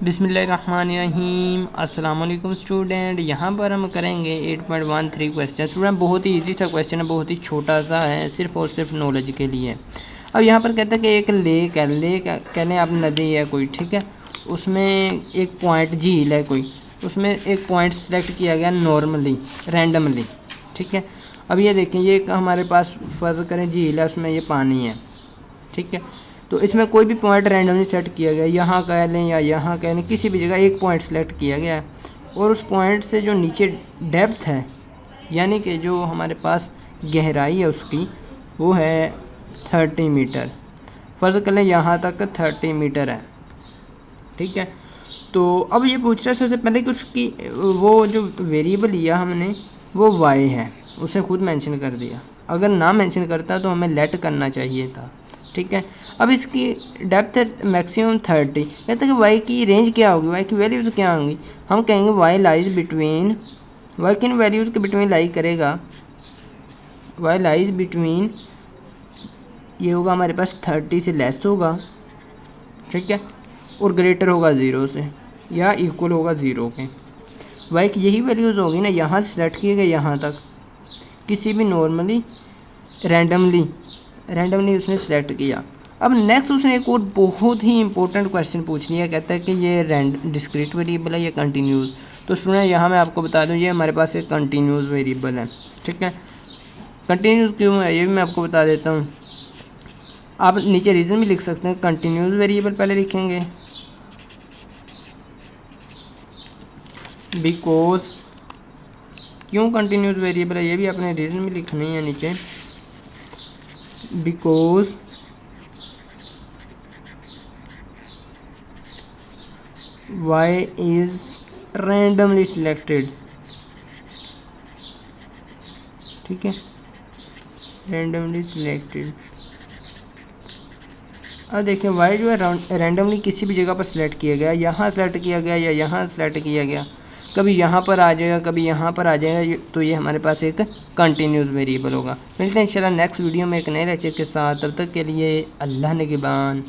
बिस्मिल्लाहिर्रहमानिर्रहीम। अस्सलाम वालेकुम स्टूडेंट। यहाँ पर हम करेंगे 8.13 क्वेश्चन। स्टूडेंट बहुत ही इजी सा क्वेश्चन है, बहुत ही छोटा सा है, सिर्फ और सिर्फ नॉलेज के लिए। अब यहाँ पर कहता है कि एक लेक है, लेक कह लें आप नदी है कोई, ठीक है। उसमें एक पॉइंट झील है कोई, उसमें एक पॉइंट सेलेक्ट किया गया नॉर्मली, रैंडमली, ठीक है। अब ये देखें, ये हमारे पास फर्ज करें झील है, उसमें ये पानी है, ठीक है। तो इसमें कोई भी पॉइंट रैंडमली सेट किया गया, यहाँ कह लें या यहाँ कह लें, किसी भी जगह एक पॉइंट सेलेक्ट किया गया है और उस पॉइंट से जो नीचे डेप्थ है, यानी कि जो हमारे पास गहराई है उसकी, वो है 30 मीटर। फ़र्ज़ कर लें यहाँ तक 30 मीटर है, ठीक है। तो अब ये पूछ रहा है सबसे पहले कि उसकी वो जो वेरिएबल लिया हमने वो y है, उसे खुद मेंशन कर दिया। अगर ना मेंशन करता तो हमें लेट करना चाहिए था, ठीक है। अब इसकी डेप्थ है मैक्सिमम 30। कहते हैं कि y की रेंज क्या होगी, y की वैल्यूज़ क्या होंगी। हम कहेंगे y लाइज बिटवीन, y किन वैल्यूज़ के बिटवीन लाई करेगा, y लाइज बिटवीन, ये होगा हमारे पास 30 से लेस होगा, ठीक है, और ग्रेटर होगा 0 से या इक्वल होगा 0 के। y की यही वैल्यूज़ होगी ना, यहाँ से सेलेक्ट किए गए यहाँ तक, किसी भी नॉर्मली रैंडमली उसने सेलेक्ट किया। अब नेक्स्ट उसने एक और बहुत ही इंपॉर्टेंट क्वेश्चन पूछ लिया। कहता है कि ये डिस्क्रीट वेरिएबल है या कंटिन्यूस। तो स्टूडेंट यहाँ मैं आपको बता दूँ, ये हमारे पास एक कंटिन्यूस वेरिएबल है, ठीक है। कंटिन्यूस क्यों है ये भी मैं आपको बता देता हूँ। आप नीचे रीज़न भी लिख सकते हैं। कंटिन्यूस वेरिएबल पहले लिखेंगे बिकॉज, क्यों कंटिन्यूस वेरिएबल है ये भी अपने रीज़न में लिखनी है नीचे। Because y is randomly selected, ठीक है, randomly selected। अब देखिए y जो है रैंडमली किसी भी जगह पर सिलेक्ट किया गया, यहाँ सेलेक्ट किया गया या यहाँ सेलेक्ट किया गया, कभी यहाँ पर आ जाएगा कभी यहाँ पर आ जाएगा, तो ये हमारे पास एक कंटिन्यूस वेरिएबल होगा। मिलते हैं इंशाल्लाह नेक्स्ट वीडियो में एक नए लेक्चर के साथ। तब तक के लिए अल्लाह निगहबान।